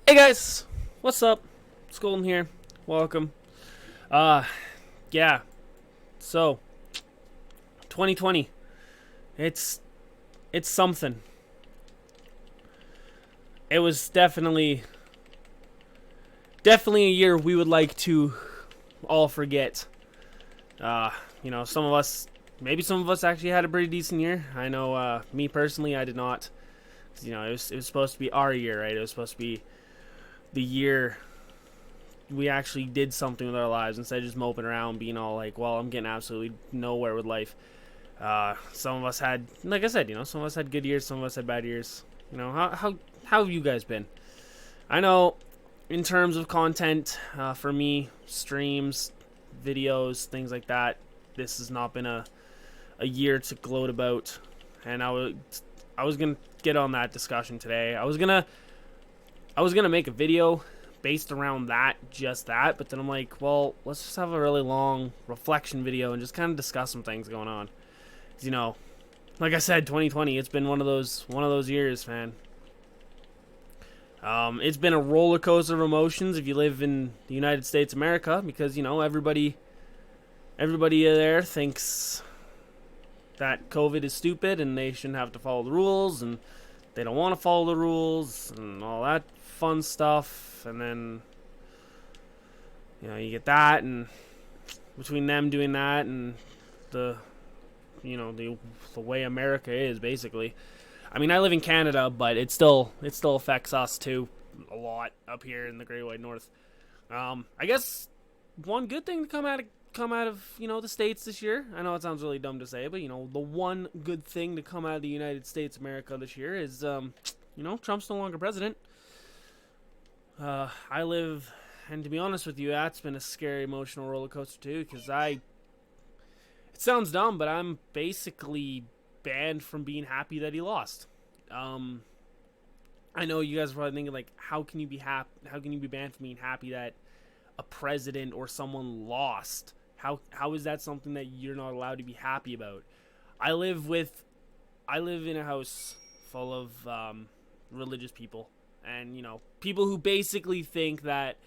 Hey guys, what's up? It's Golden here. Welcome. Uh, yeah. So, 2020. It's it's something. It was definitely a year we would like to all forget. Some of us, maybe some of us actually had a pretty decent year. I know, me personally, I did not. 'Cause, it was supposed to be our year, right? It was supposed to be the year we actually did something with our lives instead of just moping around, being all like, "Well, I'm getting absolutely nowhere with life." Some of us had, like I said, some of us had good years, some of us had bad years. How have you guys been? I know, in terms of content, for me, streams, videos, things like that, this has not been a year to gloat about, and I was gonna get on that discussion today. I was gonna make a video based around that, just that, but then I'm like, well, let's just have a really long reflection video and just kind of discuss some things going on. 'Cause, like I said, 2020, it's been one of those years, man. It's been a roller coaster of emotions if you live in the United States of America, because everybody there thinks that COVID is stupid and they shouldn't have to follow the rules, and they don't want to follow the rules and all that fun stuff. And then you get that, and between them doing that and the the way America is, basically. I mean, I live in Canada, but it still affects us too a lot up here in the Great White North. I guess one good thing to come out of the states this year. I know it sounds really dumb to say, but the one good thing to come out of the United States of America this year is Trump's no longer president. I live, and to be honest with you, that's been a scary emotional roller coaster too. Because it sounds dumb, but I'm basically banned from being happy that he lost. Um, I know you guys are probably thinking, like, how can you be happy? How can you be banned from being happy that a president or someone lost? How is that something that you're not allowed to be happy about? I live with I live in a house full of religious people, and people who basically think that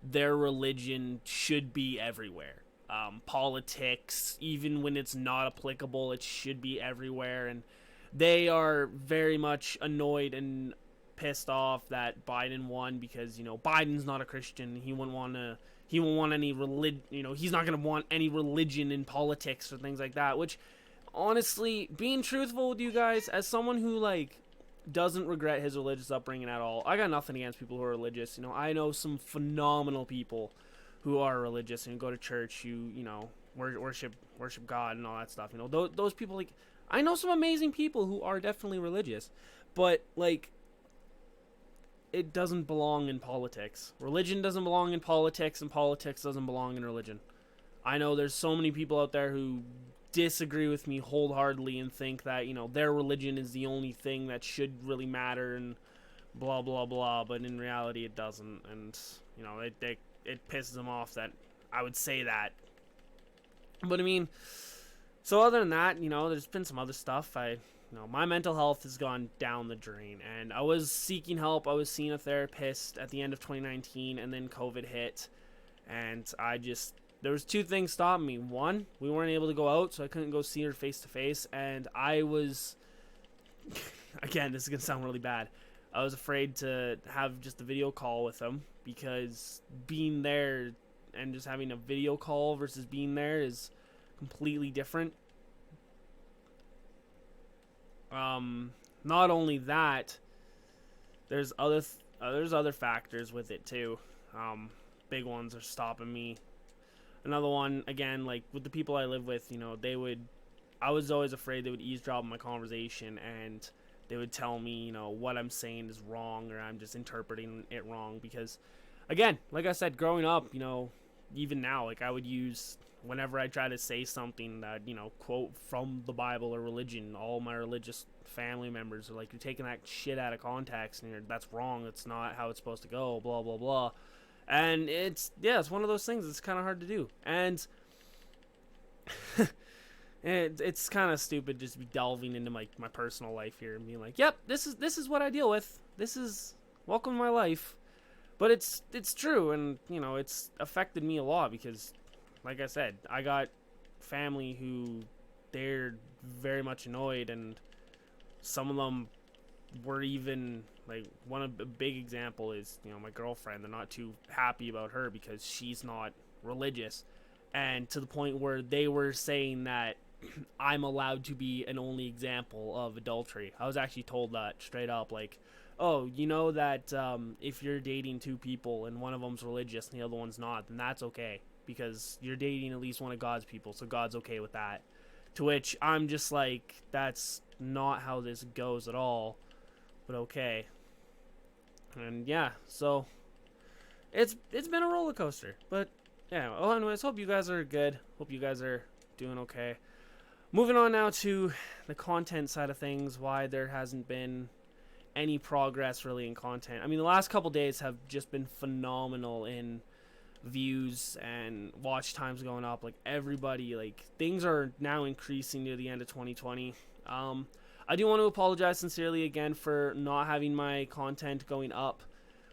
their religion should be everywhere. Politics, even when it's not applicable, it should be everywhere, and they are very much annoyed and pissed off that Biden won, because Biden's not a Christian. He wouldn't want to. He won't want any religion. He's not going to want any religion in politics or things like that. Which, honestly, being truthful with you guys, as someone who doesn't regret his religious upbringing at all, I got nothing against people who are religious. I know some phenomenal people who are religious and go to church, worship God and all that stuff. Those people, I know some amazing people who are definitely religious, but it doesn't belong in politics. Religion doesn't belong in politics, and politics doesn't belong in religion. I know there's so many people out there who disagree with me wholeheartedly and think that their religion is the only thing that should really matter, and blah blah blah, but in reality it doesn't. And it pisses them off that I would say that. But I mean, so other than that, there's been some other stuff. My mental health has gone down the drain, and I was seeking help. I was seeing a therapist at the end of 2019, and then COVID hit, and there was two things stopping me. One, we weren't able to go out, so I couldn't go see her face to face, and I was, again, this is gonna sound really bad, I was afraid to have just a video call with him, because being there and just having a video call versus being there is completely different. Not only that, there's other factors with it too. Big ones are stopping me. Another one, again, like with the people I live with, I was always afraid they would eavesdrop on my conversation, and they would tell me, what I'm saying is wrong, or I'm just interpreting it wrong. Because, again, like I said, growing up, even now, I would use, whenever I try to say something that, quote from the Bible or religion, all my religious family members are like, "You're taking that shit out of context, and that's wrong. It's not how it's supposed to go, blah, blah, blah." And it's one of those things that's kind of hard to do. And it's kind of stupid just be delving into my personal life here and being like, "Yep, this is what I deal with. This is welcome to my life." But it's true, and it's affected me a lot because, like I said, I got family who they're very much annoyed, and some of them were even like one of a big example is my girlfriend. They're not too happy about her because she's not religious, and to the point where they were saying that I'm allowed to be an only example of adultery. I was actually told that straight up, like, oh, you know that if you're dating two people and one of them's religious and the other one's not, then that's okay because you're dating at least one of God's people, so God's okay with that. To which I'm just like, that's not how this goes at all, but okay. And yeah, so it's been a roller coaster, but yeah. Well, anyways, hope you guys are good. Hope you guys are doing okay. Moving on now to the content side of things, why there hasn't been any progress really in content. I mean, the last couple days have just been phenomenal in views and watch times going up. Like everybody, like things are now increasing near the end of 2020. I do want to apologize sincerely again for not having my content going up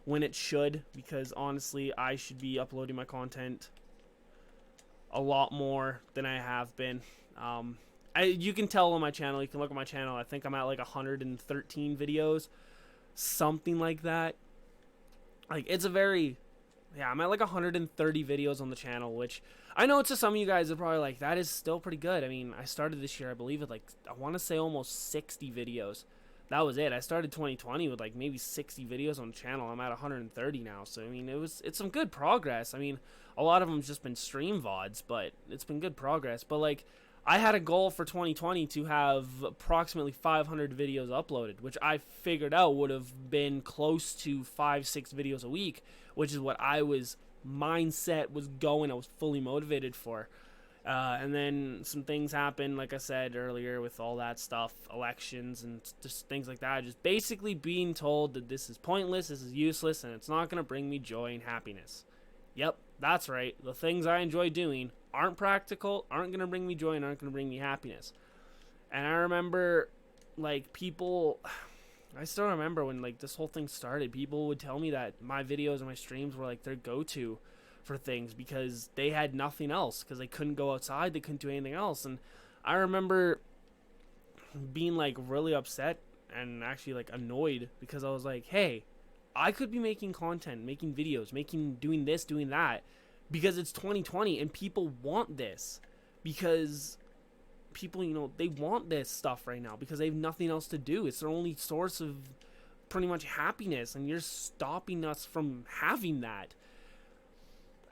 when it should, because honestly I should be uploading my content a lot more than I have been. You can tell on my channel, you can look at my channel, I think I'm at like 113 videos, something like that. Like it's a very, yeah, I'm at like 130 videos on the channel, which I know to some of you guys are probably like, that is still pretty good. I mean, I started this year, I believe, with like, I want to say almost 60 videos. That was it. I started 2020 with like maybe 60 videos on the channel. I'm at 130 now. So, I mean, it's some good progress. I mean, a lot of them's just been stream VODs, but it's been good progress. But like, I had a goal for 2020 to have approximately 500 videos uploaded, which I figured out would have been close to 5-6 videos a week, which is what I was mindset was going. I was fully motivated for. And then some things happened, like I said earlier, with all that stuff, elections and just things like that. Just basically being told that this is pointless, this is useless, and it's not going to bring me joy and happiness. Yep, that's right. The things I enjoy doing aren't practical, aren't going to bring me joy, and aren't going to bring me happiness. And I remember, like, people... I still remember when, like, this whole thing started, people would tell me that my videos and my streams were, like, their go-to for things because they had nothing else, because they couldn't go outside, they couldn't do anything else. And I remember being, like, really upset and actually, like, annoyed because I was like, hey, I could be making content, making videos, doing this, doing that, because it's 2020 and people want this, because people, they want this stuff right now because they have nothing else to do. It's their only source of pretty much happiness, and you're stopping us from having that.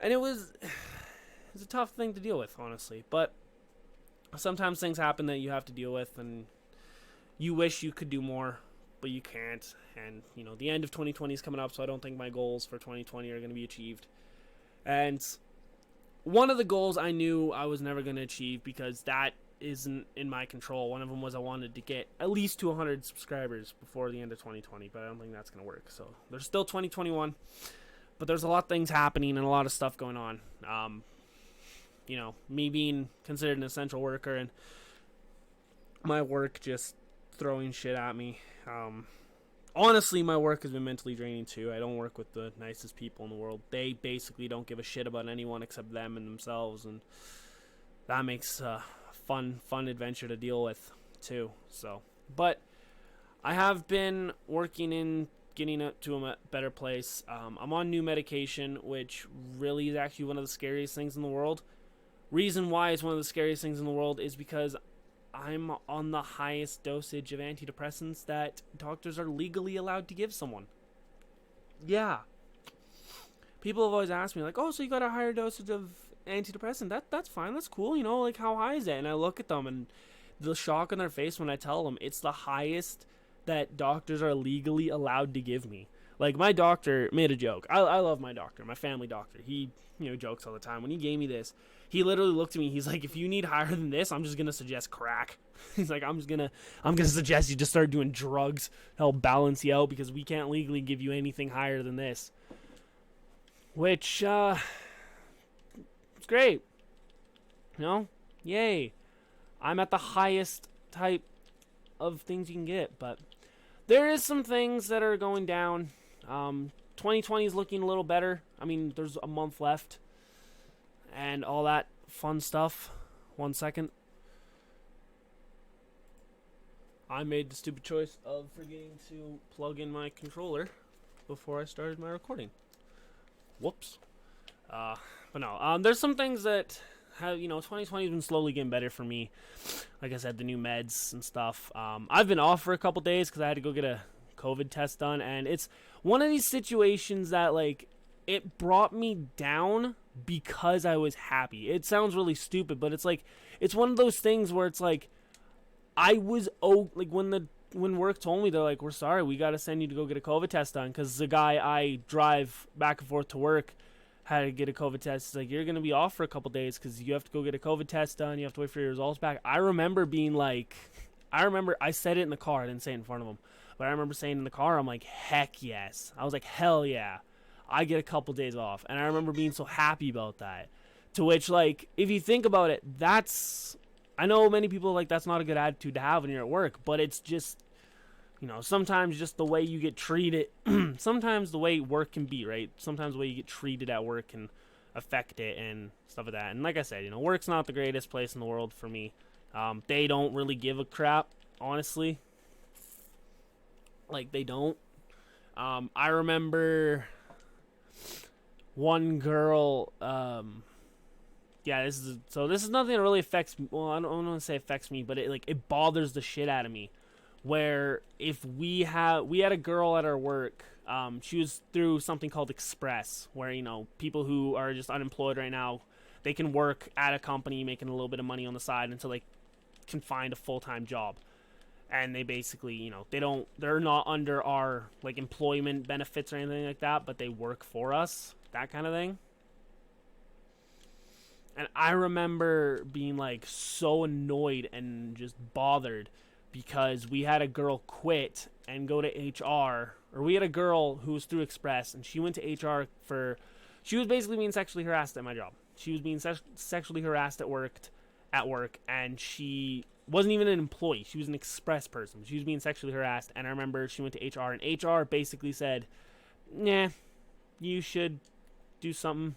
And it's a tough thing to deal with, honestly, but sometimes things happen that you have to deal with, and you wish you could do more, but you can't. And the end of 2020 is coming up, so I don't think my goals for 2020 are going to be achieved. And one of the goals I knew I was never going to achieve because that isn't in my control. One of them was I wanted to get at least to 100 subscribers before the end of 2020, but I don't think that's going to work. So there's still 2021, but there's a lot of things happening and a lot of stuff going on. Me being considered an essential worker and my work just throwing shit at me. Honestly, my work has been mentally draining too. I don't work with the nicest people in the world. They basically don't give a shit about anyone except them and themselves, and that makes fun adventure to deal with too. So, but I have been working in getting it to a better place. I'm on new medication, which really is actually one of the scariest things in the world. Reason why it's one of the scariest things in the world is because I'm on the highest dosage of antidepressants that doctors are legally allowed to give someone. Yeah. People have always asked me, like, oh, so you got a higher dosage of antidepressant? That's fine, that's cool, like, how high is it? And I look at them, and the shock on their face when I tell them it's the highest that doctors are legally allowed to give me. Like, my doctor made a joke. I love my doctor, my family doctor. He, jokes all the time. When he gave me this, he literally looked at me. He's like, if you need higher than this, I'm just going to suggest crack. He's like, I'm going to suggest you just start doing drugs. Help balance you out because we can't legally give you anything higher than this. Which, it's great. Yay. I'm at the highest type of things you can get, but there is some things that are going down. 2020 is looking a little better. I mean, there's a month left and all that fun stuff. 1 second. I made the stupid choice of forgetting to plug in my controller before I started my recording. Whoops. But no, there's some things that have, 2020 has been slowly getting better for me. Like I said, the new meds and stuff. I've been off for a couple days because I had to go get a COVID test done, and it's one of these situations that, like, it brought me down because I was happy. It sounds really stupid, but it's like, it's one of those things where it's like, I was, like, when work told me, they're like, we're sorry, we got to send you to go get a COVID test done, because the guy I drive back and forth to work had to get a COVID test. It's like, you're going to be off for a couple days because you have to go get a COVID test done. You have to wait for your results back. I remember being like, I said it in the car. I didn't say it in front of him. But I remember saying in the car, I'm like, heck yes. I was like, hell yeah. I get a couple days off. And I remember being so happy about that. To which, like, if you think about it, I know many people like that's not a good attitude to have when you're at work. But it's just, sometimes just the way you get treated. Sometimes the way work can be, right? Sometimes the way you get treated at work can affect it and stuff like that. And like I said, work's not the greatest place in the world for me. They don't really give a crap, honestly. Like, they don't. I remember one girl, this is nothing that really affects me. Well, I don't want to say affects me, but it bothers the shit out of me. Where if we had a girl at our work, she was through something called Express, where, people who are just unemployed right now, they can work at a company making a little bit of money on the side until they can find a full-time job. And they basically, they're not under our, like, employment benefits or anything like that, but they work for us, that kind of thing. And I remember being, like, so annoyed and just bothered because we had a girl quit and go to HR, or we had a girl who was through Express, and she went to HR she was basically being sexually harassed at my job. She was being sexually harassed at work, and she wasn't even an employee. She was an Express person. She was being sexually harassed, and I remember she went to HR, and HR basically said, nah, you should do something.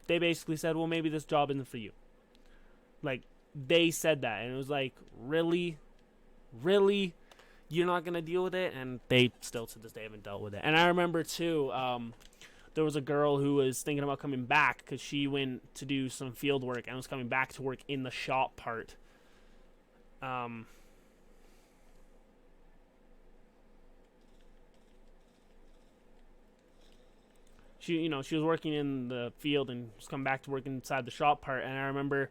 They basically said, well, maybe this job isn't for you. Like, they said that, and it was like, really? You're not going to deal with it? And they still, to this day, haven't dealt with it. And I remember, too, there was a girl who was thinking about coming back because she went to do some field work and was coming back to work in the shop part. She was working in the field and was coming back to work inside the shop part. And I remember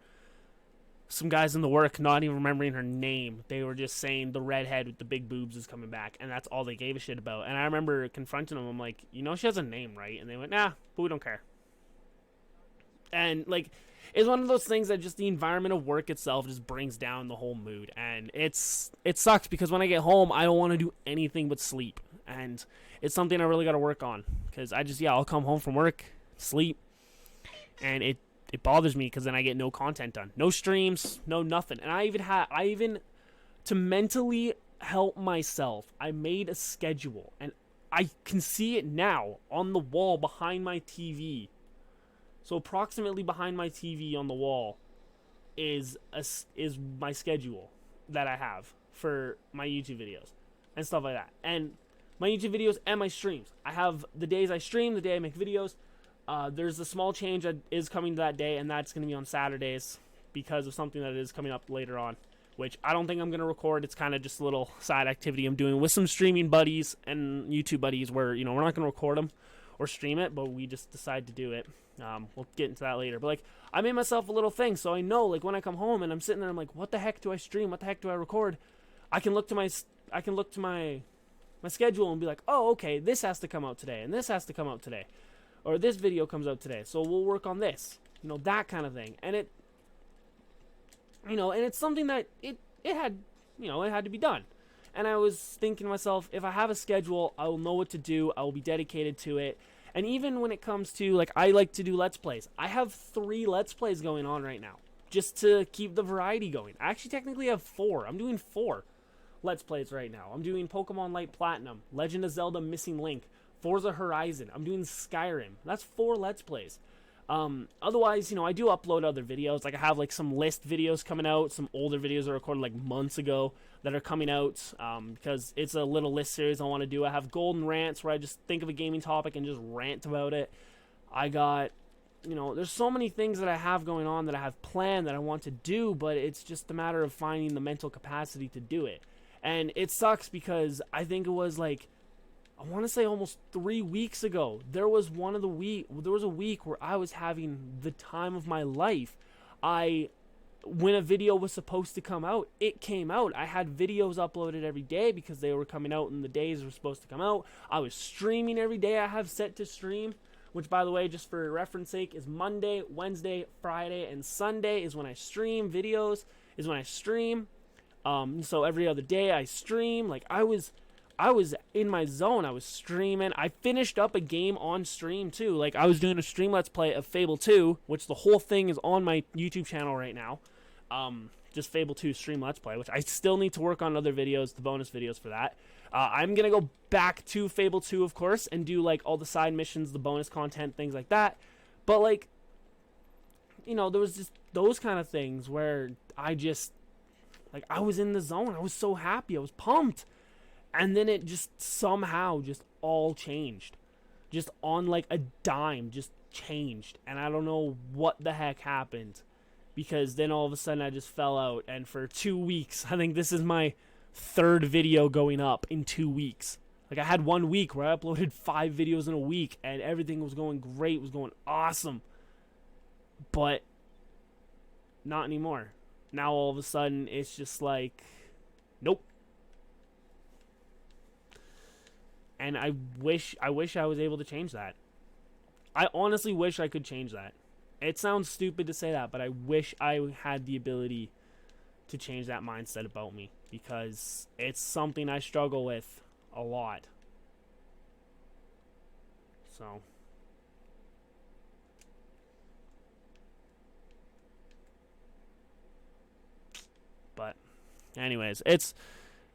some guys in the work not even remembering her name. They were just saying the redhead with the big boobs is coming back, and that's all they gave a shit about. And I remember confronting them. I'm like, she has a name, right? And they went, nah, but we don't care. And, like, it's one of those things that just the environment of work itself just brings down the whole mood. And it sucks because when I get home, I don't want to do anything but sleep. And it's something I really got to work on. Because I'll come home from work, sleep, and it bothers me because then I get no content done. No streams, no nothing. And I even, to mentally help myself, I made a schedule. And I can see it now on the wall behind my TV. So approximately behind my TV on the wall is my schedule that I have for my YouTube videos and stuff like that. And my YouTube videos and my streams. I have the days I stream, the day I make videos. There's a small change that is coming that day, and that's going to be on Saturdays because of something that is coming up later on, which I don't think I'm going to record. It's kind of just a little side activity I'm doing with some streaming buddies and YouTube buddies where, we're not going to record them or stream it, but we just decide to do it. We'll get into that later. But, like, I made myself a little thing, so I know, like, when I come home and I'm sitting there, I'm like, what the heck do I stream? What the heck do I record? I can look to my schedule and be like, oh, okay, this has to come out today, and this has to come out today. Or this video comes out today, so we'll work on this. That kind of thing. And and it's something that it had to be done. And I was thinking to myself, if I have a schedule, I will know what to do. I will be dedicated to it. And even when it comes to, like, I like to do Let's Plays. I have 3 Let's Plays going on right now, just to keep the variety going. I actually technically have 4. I'm doing 4 Let's Plays right now. I'm doing Pokemon Light Platinum, Legend of Zelda Missing Link, Forza Horizon. I'm doing Skyrim. That's 4 Let's Plays. Otherwise, you know, I do upload other videos. Like, I have, like, some list videos coming out, some older videos I recorded, like, months ago that are coming out, because it's a little list series I want to do. I have Golden Rants, where I just think of a gaming topic and just rant about it. I got, you know, there's so many things that I have going on that I have planned that I want to do, but it's just a matter of finding the mental capacity to do it. And it sucks because I think it was, like, I want to say almost 3 weeks ago, there was a week where I was having the time of my life. When a video was supposed to come out, it came out. I had videos uploaded every day because they were coming out in the days they were supposed to come out. I was streaming every day I have set to stream, which, by the way, just for reference sake, is Monday, Wednesday, Friday, and Sunday is when I stream videos, so every other day I stream. Like, I was in my zone. I was streaming. I finished up a game on stream, too. Like, I was doing a stream Let's Play of Fable 2, which the whole thing is on my YouTube channel right now. Just Fable 2 stream Let's Play, which I still need to work on other videos, the bonus videos for that. I'm going to go back to Fable 2, of course, and do, like, all the side missions, the bonus content, things like that. But, like, you know, there was just those kind of things where I just, like, I was in the zone. I was so happy. I was pumped. And then it just somehow just all changed. Just on, like, a dime, just changed. And I don't know what the heck happened. Because then all of a sudden I just fell out. And for 2 weeks, I think this is my 3rd video going up in 2 weeks. Like, I had 1 week where I uploaded 5 videos in a week. And everything was going great, was going awesome. But not anymore. Now all of a sudden it's just like, nope. And I wish I was able to change that. I honestly wish I could change that. It sounds stupid to say that, but I wish I had the ability to change that mindset about me, because it's something I struggle with a lot. So, but anyways,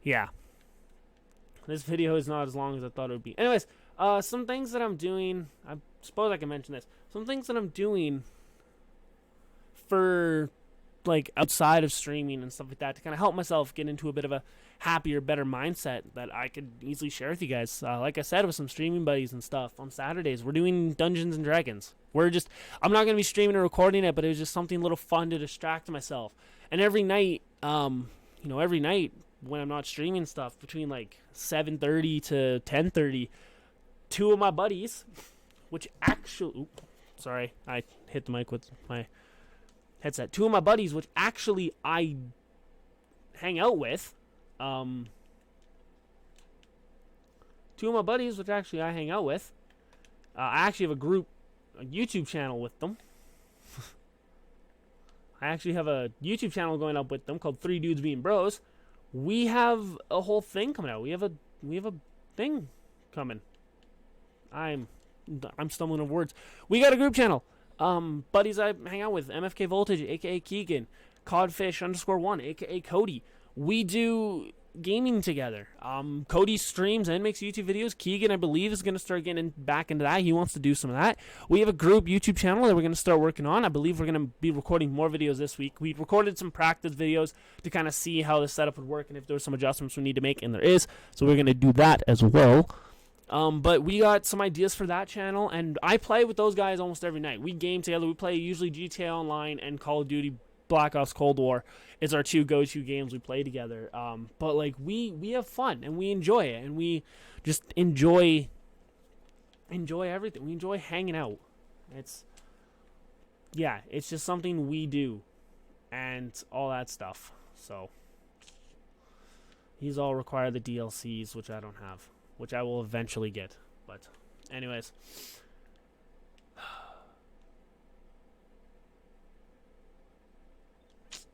yeah. This video is not as long as I thought it would be. Anyways, some things that I'm doing. I suppose I can mention this. Some things that I'm doing for, like, outside of streaming and stuff like that to kind of help myself get into a bit of a happier, better mindset that I could easily share with you guys. Like I said, with some streaming buddies and stuff on Saturdays, we're doing Dungeons and Dragons. I'm not going to be streaming or recording it, but it was just something a little fun to distract myself. And every night, every night, when I'm not streaming stuff, between like 7:30 to 10:30, 2 of my buddies, which actually, sorry, I hit the mic with my headset. 2 of my buddies, which actually I hang out with, 2 of my buddies, which actually I hang out with, I actually have a YouTube channel with them. I actually have a YouTube channel going up with them called 3 Dudes Being Bros. We have a whole thing coming out. We have a thing coming. I'm stumbling over words. We got a group channel. Buddies I hang out with, MFK Voltage, aka Keegan, Codfish_1, aka Cody. We do gaming together. Cody streams and makes YouTube videos. Keegan, I believe, is going to start getting back into that. He wants to do some of that. We have a group YouTube channel that we're going to start working on. I believe we're going to be recording more videos this week. We recorded some practice videos to kind of see how the setup would work and if there were some adjustments we need to make, and there is. So we're going to do that as well. But we got some ideas for that channel, and I play with those guys almost every night. We game together. We play usually GTA Online and Call of Duty Black Ops Cold War is our 2 go-to games we play together. But like we have fun and we enjoy it, and we just enjoy everything. We enjoy hanging out. It's just something we do and all that stuff. So these all require the DLCs, which I don't have, which I will eventually get. But anyways,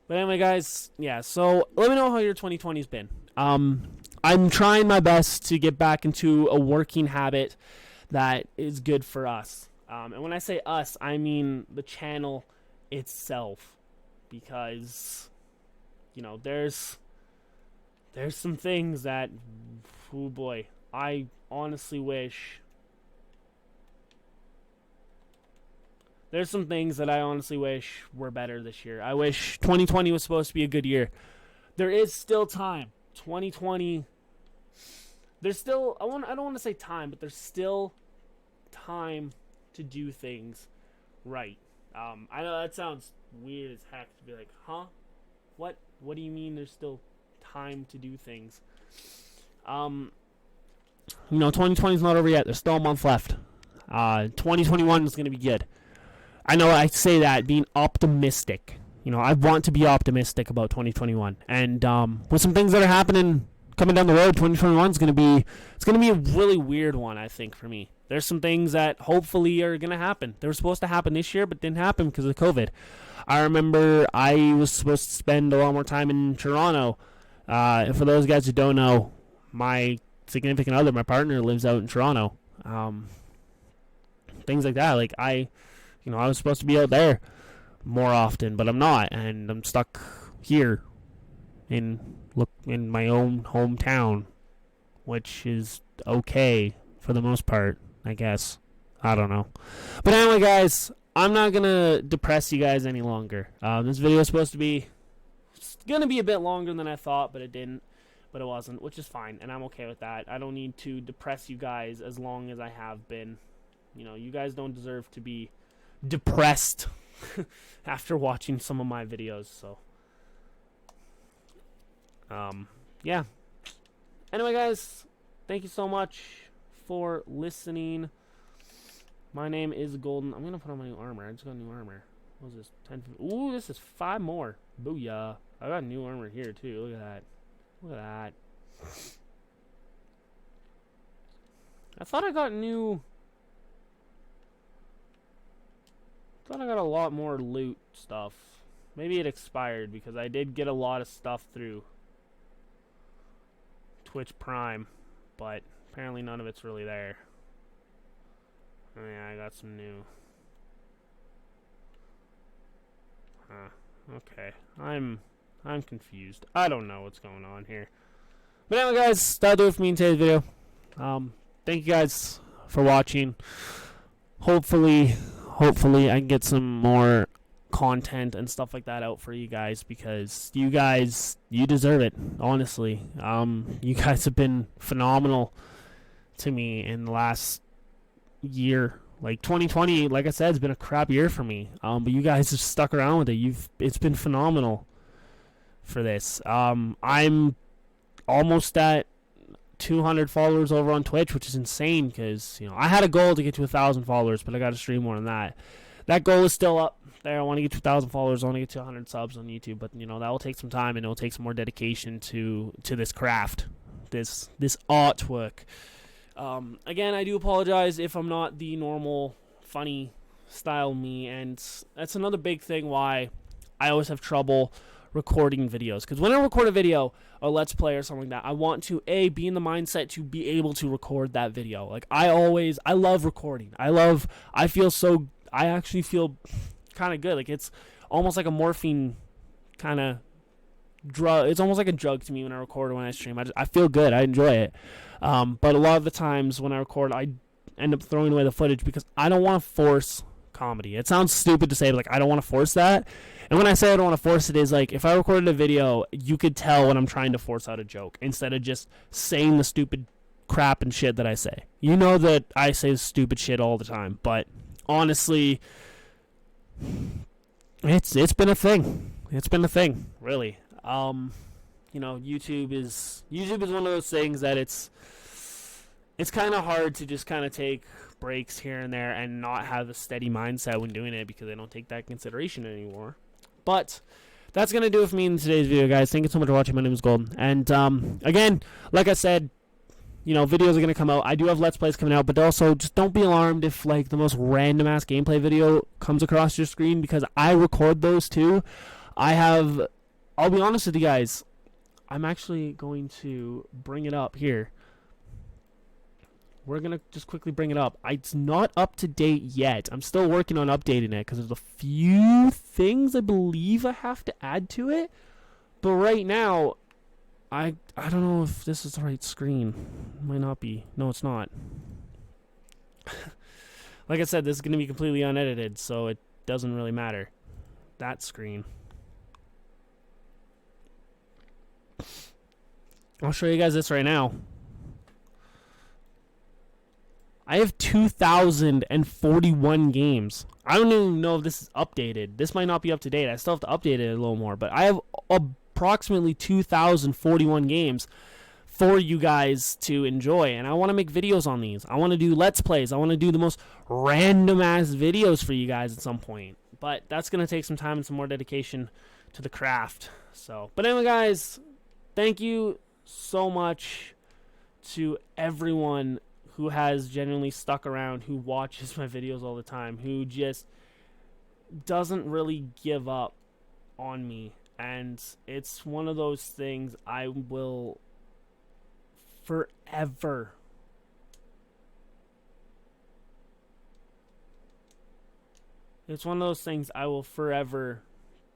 but anyway, guys, yeah, so let me know how your 2020's been. I'm trying my best to get back into a working habit that is good for us. And when I say us, I mean the channel itself. Because, there's some things that, oh boy, I honestly wish there's some things that I honestly wish were better this year. I wish 2020 was supposed to be a good year. There is still time. 2020. There's still, I don't want to say time, but there's still time to do things right. I know that sounds weird as heck to be like, huh? What do you mean there's still time to do things? 2020 is not over yet. There's still a month left. 2021 is going to be good. I know I say that being optimistic. I want to be optimistic about 2021. And with some things that are happening coming down the road, 2021 is going to be a really weird one, I think, for me. There's some things that hopefully are going to happen. They were supposed to happen this year, but didn't happen because of COVID. I remember I was supposed to spend a lot more time in Toronto. And for those guys who don't know, my significant other, my partner, lives out in Toronto. Things like that. Like I was supposed to be out there more often, but I'm not, and I'm stuck here in my own hometown, which is okay for the most part, I guess. I don't know. But anyway, guys, I'm not gonna depress you guys any longer. This video is supposed to be gonna be a bit longer than I thought, but it wasn't, which is fine, and I'm okay with that. I don't need to depress you guys as long as I have been. You guys don't deserve to be depressed after watching some of my videos, so yeah. Anyway, guys, thank you so much for listening. My name is Golden. I'm gonna put on my new armor. I just got new armor. What was this? 10. Ooh, this is 5 more. Booyah! I got new armor here too. Look at that. Look at that. I thought I got a lot more loot stuff. Maybe it expired because I did get a lot of stuff through Twitch Prime, but apparently none of it's really there. Oh yeah, I got some new. Okay. I'm confused. I don't know what's going on here. But anyway, guys, that'll do it for me in today's video. Thank you guys for watching. Hopefully I can get some more content and stuff like that out for you guys, because you deserve it, honestly. You guys have been phenomenal to me in the last year. Like 2020, like I said, has been a crap year for me. But you guys have stuck around with it. It's been phenomenal for this. I'm almost at 200 followers over on Twitch, which is insane because I had a goal to get to 1,000 followers, but I got to stream more than that. That goal is still up there. I want to get to 1,000 followers. I want to get to 100 subs on YouTube, but that will take some time, and it will take some more dedication to this craft, this artwork. Again, I do apologize if I'm not the normal funny style me, and that's another big thing why I always have trouble recording videos, because when I record a video or let's play or something like that, I want to be in the mindset to be able to record that video. Like I love recording. I actually feel kind of good. Like it's almost like a morphine kind of drug. It's almost like a drug to me when I record or when I stream. I feel good. I enjoy it. But a lot of the times when I record, I end up throwing away the footage because I don't want to force comedy. It sounds stupid to say, but like I don't want to force that. And when I say I don't want to force it, is like if I recorded a video, you could tell when I'm trying to force out a joke instead of just saying the stupid crap and shit that I say. You know that I say stupid shit all the time, but honestly, it's been a thing. It's been a thing, really. YouTube is one of those things that it's kind of hard to just kind of take breaks here and there and not have a steady mindset when doing it, because they don't take that consideration anymore. But that's going to do it for me in today's video, guys. Thank you so much for watching. My name is Golden. And again, like I said, videos are going to come out. I do have Let's Plays coming out, but also just don't be alarmed if like the most random ass gameplay video comes across your screen, because I record those too. I'll be honest with you guys, I'm actually going to bring it up here. We're going to just quickly bring it up. It's not up to date yet. I'm still working on updating it because there's a few things I believe I have to add to it. But right now, I don't know if this is the right screen. It might not be. No, it's not. Like Like I said, this is going to be completely unedited, so it doesn't really matter. That screen. I'll show you guys this right now. I have 2,041 games. I don't even know if this is updated. This might not be up to date. I still have to update it a little more. But I have approximately 2,041 games for you guys to enjoy. And I want to make videos on these. I want to do Let's Plays. I want to do the most random-ass videos for you guys at some point. But that's going to take some time and some more dedication to the craft. So, but anyway, guys, thank you so much to everyone who has genuinely stuck around, who watches my videos all the time, who just doesn't really give up on me. And it's one of those things I will forever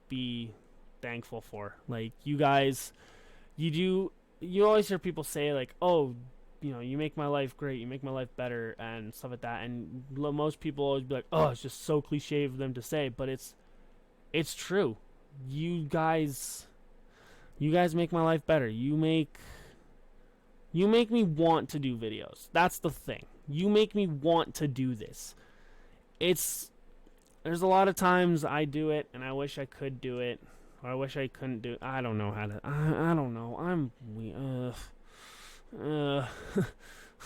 be thankful for. Like, you guys, you always hear people say, like, oh, you know, you make my life great, you make my life better, and stuff like that. And most people always be like, oh, it's just so cliche for them to say, but it's true. You guys make my life better. You make me want to do videos. That's the thing. You make me want to do this. There's a lot of times I do it and I wish I could do it, or I wish I couldn't do it. I don't know how to. I don't know. I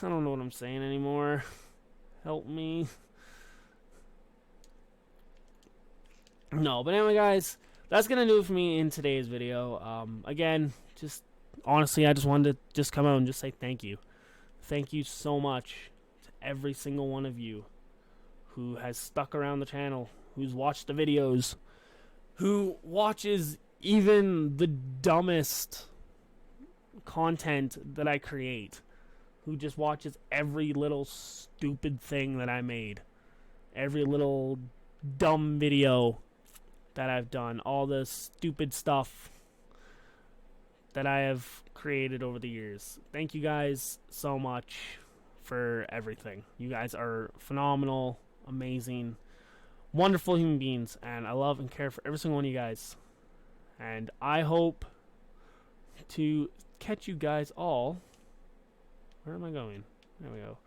don't know what I'm saying anymore. Help me. No, but anyway, guys, that's gonna do it for me in today's video. Again, just honestly, I just wanted to just come out and just say thank you. Thank you so much to every single one of you who has stuck around the channel, who's watched the videos, who watches even the dumbest content that I create, who just watches every little stupid thing that I made, every little dumb video that I've done, all the stupid stuff that I have created over the years. Thank you guys so much for everything. You guys are phenomenal, amazing, wonderful human beings, and I love and care for every single one of you guys. And I hope to catch you guys all. Where am I going? There we go.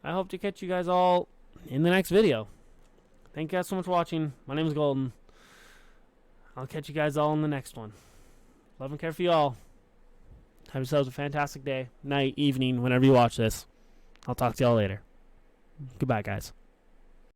I hope to catch you guys all in the next video. Thank you guys so much for watching. My name is Golden. I'll catch you guys all in the next one. Love and care for you all. Have yourselves a fantastic day, night, evening, whenever you watch this. I'll talk to y'all later. Goodbye, guys.